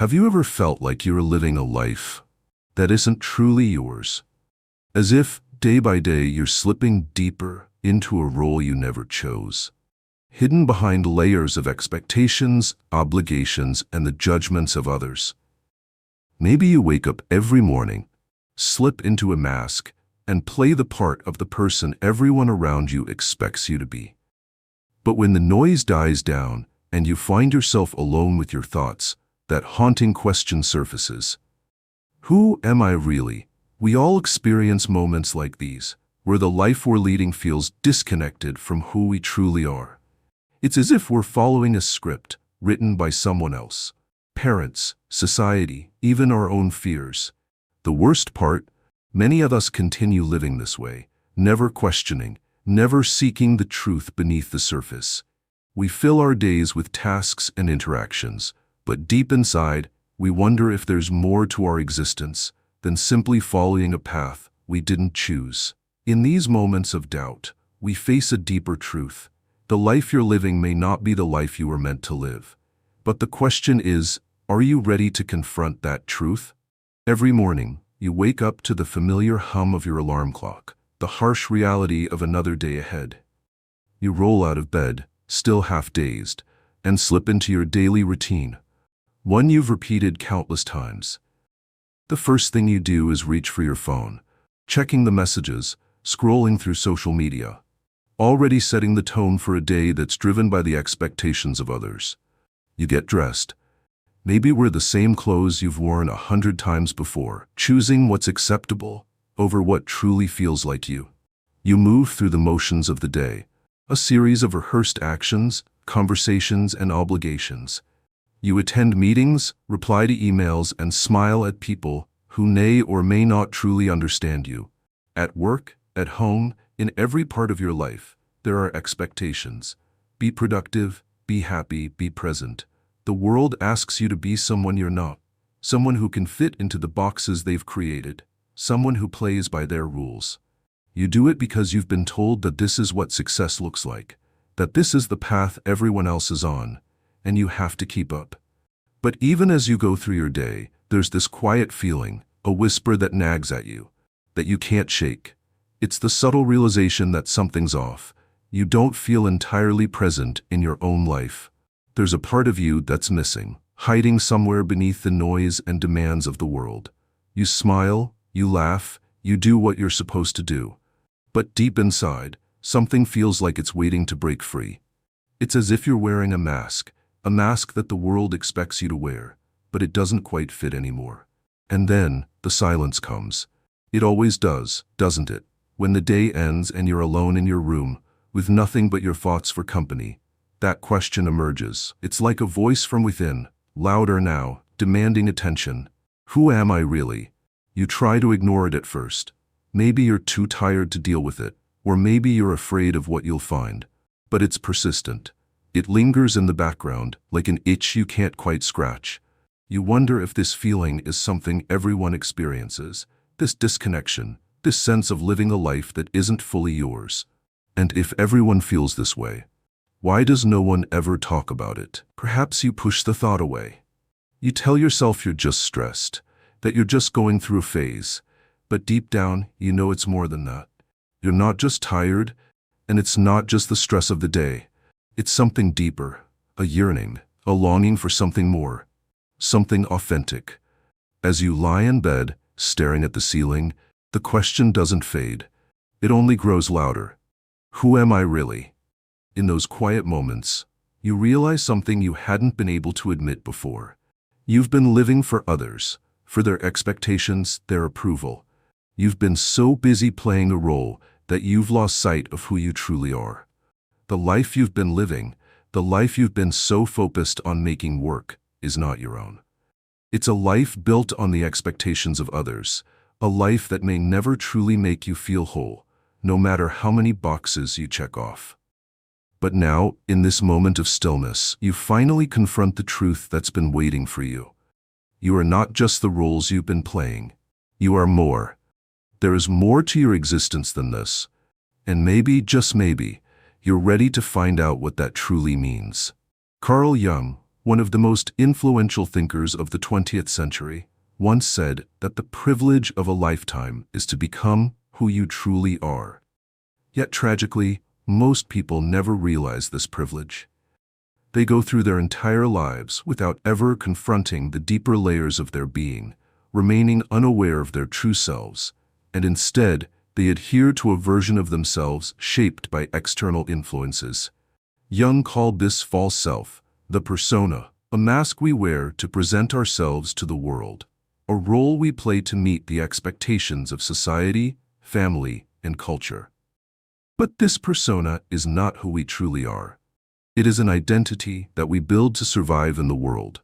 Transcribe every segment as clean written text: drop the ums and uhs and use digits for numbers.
Have you ever felt like you're living a life that isn't truly yours? As if, day by day, you're slipping deeper into a role you never chose, hidden behind layers of expectations, obligations, and the judgments of others. Maybe you wake up every morning, slip into a mask, and play the part of the person everyone around you expects you to be. But when the noise dies down and you find yourself alone with your thoughts, that haunting question surfaces. Who am I really? We all experience moments like these, where the life we're leading feels disconnected from who we truly are. It's as if we're following a script written by someone else. Parents, society, even our own fears. The worst part, many of us continue living this way, never questioning, never seeking the truth beneath the surface. We fill our days with tasks and interactions, but deep inside, we wonder if there's more to our existence than simply following a path we didn't choose. In these moments of doubt, we face a deeper truth. The life you're living may not be the life you were meant to live. But the question is, are you ready to confront that truth? Every morning, you wake up to the familiar hum of your alarm clock, the harsh reality of another day ahead. You roll out of bed, still half-dazed, and slip into your daily routine, one you've repeated countless times. The first thing you do is reach for your phone, checking the messages, scrolling through social media, already setting the tone for a day that's driven by the expectations of others. You get dressed. Maybe wear the same clothes you've worn 100 times before, choosing what's acceptable over what truly feels like you. You move through the motions of the day, a series of rehearsed actions, conversations, and obligations. You attend meetings, reply to emails, and smile at people who may or may not truly understand you. At work, at home, in every part of your life, there are expectations. Be productive, be happy, be present. The world asks you to be someone you're not, someone who can fit into the boxes they've created, someone who plays by their rules. You do it because you've been told that this is what success looks like, that this is the path everyone else is on, and you have to keep up. But even as you go through your day, there's this quiet feeling, a whisper that nags at you, that you can't shake. It's the subtle realization that something's off. You don't feel entirely present in your own life. There's a part of you that's missing, hiding somewhere beneath the noise and demands of the world. You smile, you laugh, you do what you're supposed to do. But deep inside, something feels like it's waiting to break free. It's as if you're wearing a mask that the world expects you to wear, but it doesn't quite fit anymore. And then, the silence comes. It always does, doesn't it? When the day ends and you're alone in your room, with nothing but your thoughts for company, that question emerges. It's like a voice from within, louder now, demanding attention. Who am I really? You try to ignore it at first. Maybe you're too tired to deal with it, or maybe you're afraid of what you'll find. But it's persistent. It lingers in the background, like an itch you can't quite scratch. You wonder if this feeling is something everyone experiences, this disconnection, this sense of living a life that isn't fully yours. And if everyone feels this way, why does no one ever talk about it? Perhaps you push the thought away. You tell yourself you're just stressed, that you're just going through a phase, but deep down, you know it's more than that. You're not just tired, and it's not just the stress of the day. It's something deeper, a yearning, a longing for something more, something authentic. As you lie in bed, staring at the ceiling, the question doesn't fade. It only grows louder. Who am I really? In those quiet moments, you realize something you hadn't been able to admit before. You've been living for others, for their expectations, their approval. You've been so busy playing a role that you've lost sight of who you truly are. The life you've been living, the life you've been so focused on making work, is not your own. It's a life built on the expectations of others, a life that may never truly make you feel whole, no matter how many boxes you check off. But now, in this moment of stillness, you finally confront the truth that's been waiting for you. You are not just the roles you've been playing. You are more. There is more to your existence than this. And maybe, just maybe, you're ready to find out what that truly means. Carl Jung, one of the most influential thinkers of the 20th century, once said that the privilege of a lifetime is to become who you truly are. Yet tragically, most people never realize this privilege. They go through their entire lives without ever confronting the deeper layers of their being, remaining unaware of their true selves, and instead, they adhere to a version of themselves shaped by external influences. Jung called this false self, the persona, a mask we wear to present ourselves to the world, a role we play to meet the expectations of society, family, and culture. But this persona is not who we truly are. It is an identity that we build to survive in the world,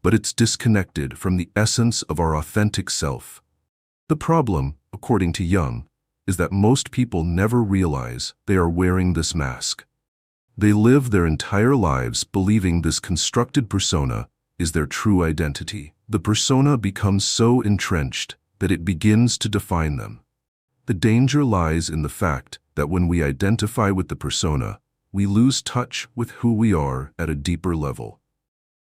but it's disconnected from the essence of our authentic self. The problem, according to Jung, is that most people never realize they are wearing this mask. They live their entire lives believing this constructed persona is their true identity. The persona becomes so entrenched that it begins to define them. The danger lies in the fact that when we identify with the persona, we lose touch with who we are at a deeper level.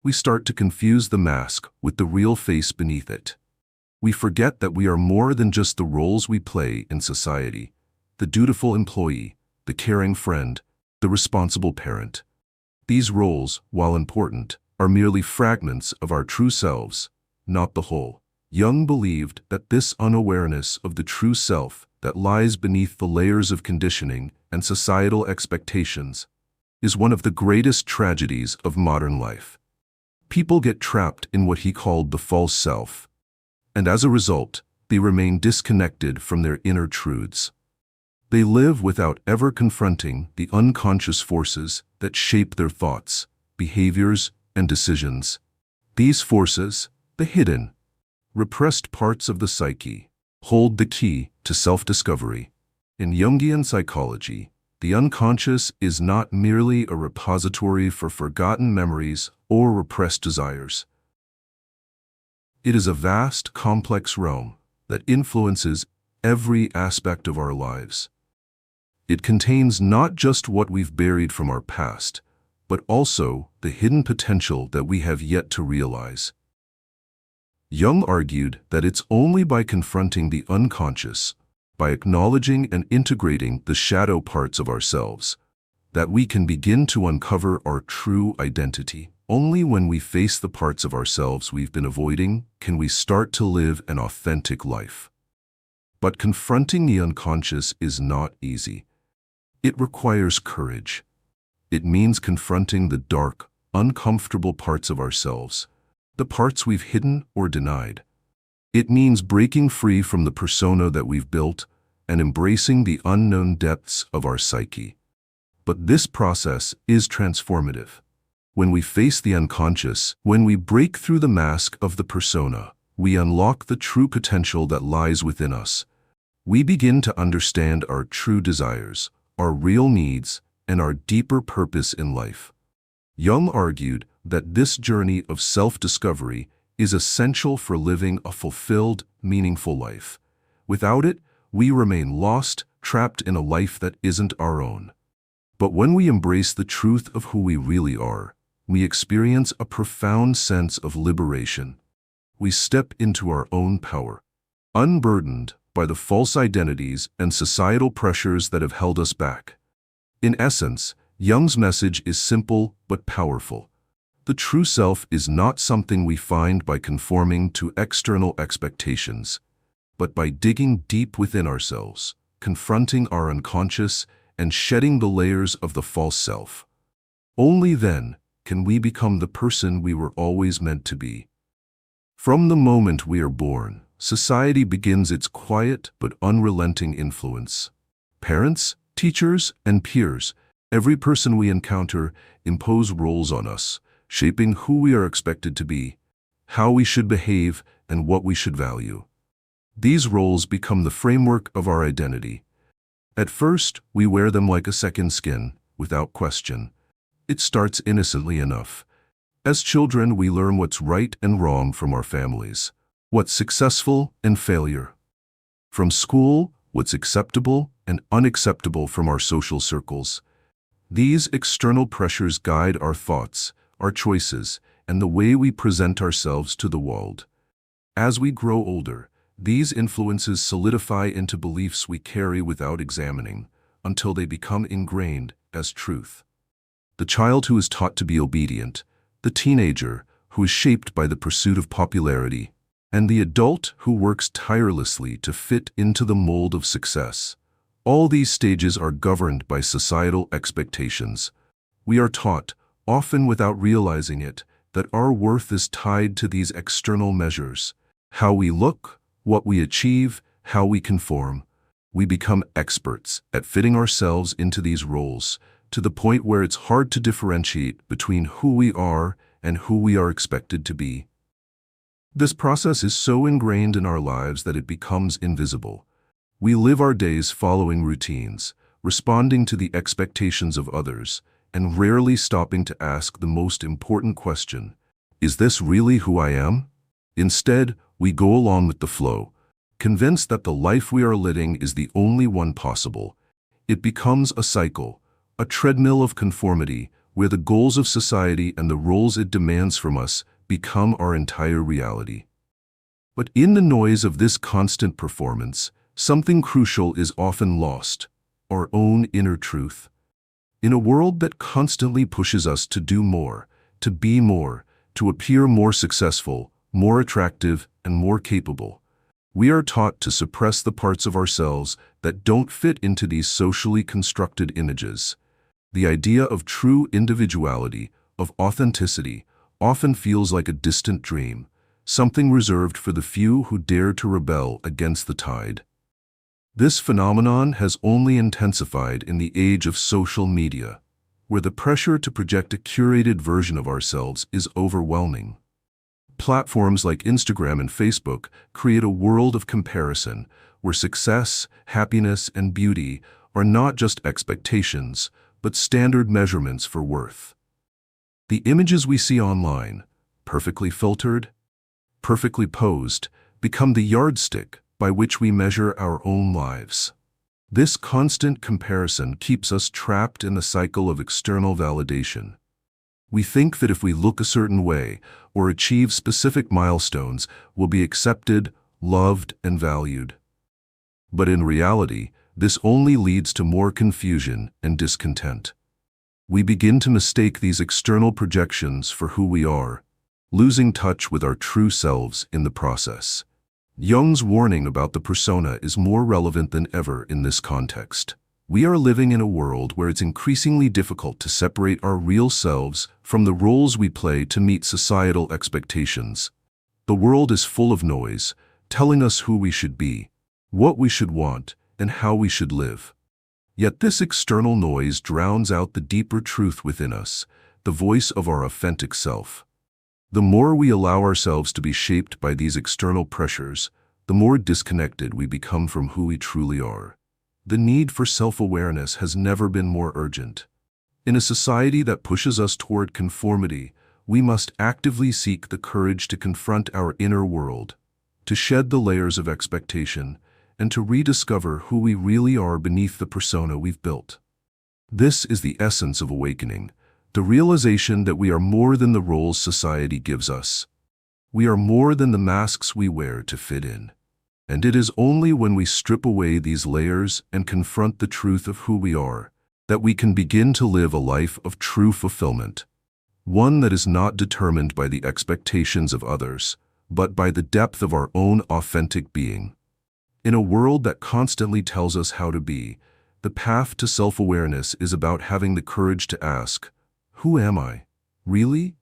We start to confuse the mask with the real face beneath it. We forget that we are more than just the roles we play in society: the dutiful employee, the caring friend, the responsible parent. These roles, while important, are merely fragments of our true selves, not the whole. Jung believed that this unawareness of the true self that lies beneath the layers of conditioning and societal expectations is one of the greatest tragedies of modern life. People get trapped in what he called the false self, and as a result, they remain disconnected from their inner truths. They live without ever confronting the unconscious forces that shape their thoughts, behaviors, and decisions. These forces, the hidden, repressed parts of the psyche, hold the key to self-discovery. In Jungian psychology, the unconscious is not merely a repository for forgotten memories or repressed desires. It is a vast, complex realm that influences every aspect of our lives. It contains not just what we've buried from our past, but also the hidden potential that we have yet to realize. Jung argued that it's only by confronting the unconscious, by acknowledging and integrating the shadow parts of ourselves, that we can begin to uncover our true identity. Only when we face the parts of ourselves we've been avoiding can we start to live an authentic life. But confronting the unconscious is not easy. It requires courage. It means confronting the dark, uncomfortable parts of ourselves, the parts we've hidden or denied. It means breaking free from the persona that we've built and embracing the unknown depths of our psyche. But this process is transformative. When we face the unconscious, when we break through the mask of the persona, we unlock the true potential that lies within us. We begin to understand our true desires, our real needs, and our deeper purpose in life. Jung argued that this journey of self-discovery is essential for living a fulfilled, meaningful life. Without it, we remain lost, trapped in a life that isn't our own. But when we embrace the truth of who we really are, we experience a profound sense of liberation. We step into our own power, unburdened by the false identities and societal pressures that have held us back. In essence, Jung's message is simple but powerful. The true self is not something we find by conforming to external expectations, but by digging deep within ourselves, confronting our unconscious, and shedding the layers of the false self. Only then can we become the person we were always meant to be. From the moment we are born, society begins its quiet but unrelenting influence. Parents, teachers, and peers, every person we encounter, impose roles on us, shaping who we are expected to be, how we should behave, and what we should value. These roles become the framework of our identity. At first, we wear them like a second skin, without question. It starts innocently enough. As children, we learn what's right and wrong from our families, what's successful and failure. From school, what's acceptable and unacceptable from our social circles. These external pressures guide our thoughts, our choices, and the way we present ourselves to the world. As we grow older, these influences solidify into beliefs we carry without examining, until they become ingrained as truth. The child who is taught to be obedient, the teenager who is shaped by the pursuit of popularity, and the adult who works tirelessly to fit into the mold of success. All these stages are governed by societal expectations. We are taught, often without realizing it, that our worth is tied to these external measures. How we look, what we achieve, how we conform. We become experts at fitting ourselves into these roles, to the point where it's hard to differentiate between who we are and who we are expected to be. This process is so ingrained in our lives that it becomes invisible. We live our days following routines, responding to the expectations of others, and rarely stopping to ask the most important question: is this really who I am? Instead, we go along with the flow, convinced that the life we are living is the only one possible. It becomes a cycle, a treadmill of conformity, where the goals of society and the roles it demands from us become our entire reality. But in the noise of this constant performance, something crucial is often lost: our own inner truth. In a world that constantly pushes us to do more, to be more, to appear more successful, more attractive, and more capable, we are taught to suppress the parts of ourselves that don't fit into these socially constructed images. The idea of true individuality, of authenticity, often feels like a distant dream, something reserved for the few who dare to rebel against the tide. This phenomenon has only intensified in the age of social media, where the pressure to project a curated version of ourselves is overwhelming. Platforms like Instagram and Facebook create a world of comparison, where success, happiness, and beauty are not just expectations, but standard measurements for worth. The images we see online, perfectly filtered, perfectly posed, become the yardstick by which we measure our own lives. This constant comparison keeps us trapped in the cycle of external validation. We think that if we look a certain way or achieve specific milestones, we'll be accepted, loved, and valued. But in reality, this only leads to more confusion and discontent. We begin to mistake these external projections for who we are, losing touch with our true selves in the process. Jung's warning about the persona is more relevant than ever in this context. We are living in a world where it's increasingly difficult to separate our real selves from the roles we play to meet societal expectations. The world is full of noise, telling us who we should be, what we should want, and how we should live. Yet this external noise drowns out the deeper truth within us, the voice of our authentic self. The more we allow ourselves to be shaped by these external pressures, the more disconnected we become from who we truly are. The need for self-awareness has never been more urgent. In a society that pushes us toward conformity, we must actively seek the courage to confront our inner world, to shed the layers of expectation, and to rediscover who we really are beneath the persona we've built. This is the essence of awakening, the realization that we are more than the roles society gives us. We are more than the masks we wear to fit in. And it is only when we strip away these layers and confront the truth of who we are that we can begin to live a life of true fulfillment, one that is not determined by the expectations of others, but by the depth of our own authentic being. In a world that constantly tells us how to be, the path to self-awareness is about having the courage to ask, "Who am I, really?"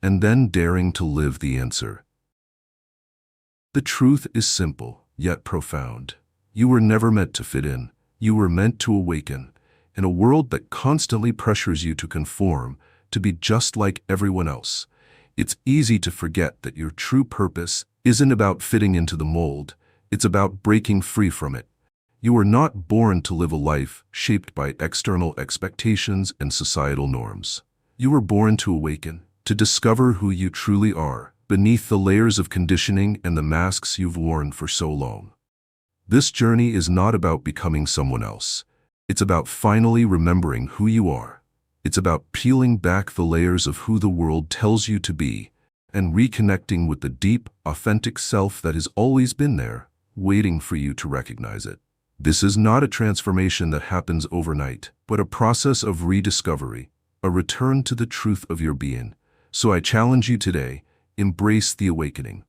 and then daring to live the answer. The truth is simple, yet profound. You were never meant to fit in. You were meant to awaken. In a world that constantly pressures you to conform, to be just like everyone else, it's easy to forget that your true purpose isn't about fitting into the mold. It's about breaking free from it. You were not born to live a life shaped by external expectations and societal norms. You were born to awaken, to discover who you truly are, beneath the layers of conditioning and the masks you've worn for so long. This journey is not about becoming someone else. It's about finally remembering who you are, It's about peeling back the layers of who the world tells you to be and reconnecting with the deep, authentic self that has always been there, waiting for you to recognize it. This is not a transformation that happens overnight, but a process of rediscovery, a return to the truth of your being. So I challenge you today, embrace the awakening.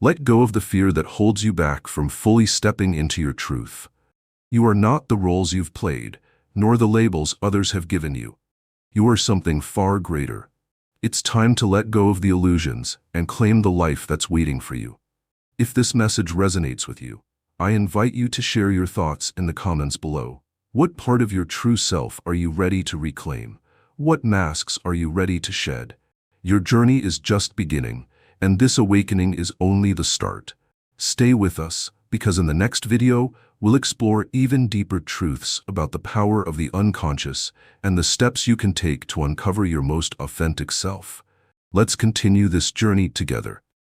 Let go of the fear that holds you back from fully stepping into your truth. You are not the roles you've played, nor the labels others have given you. You are something far greater. It's time to let go of the illusions and claim the life that's waiting for you. If this message resonates with you, I invite you to share your thoughts in the comments below. What part of your true self are you ready to reclaim? What masks are you ready to shed? Your journey is just beginning, and this awakening is only the start. Stay with us, because in the next video, we'll explore even deeper truths about the power of the unconscious and the steps you can take to uncover your most authentic self. Let's continue this journey together.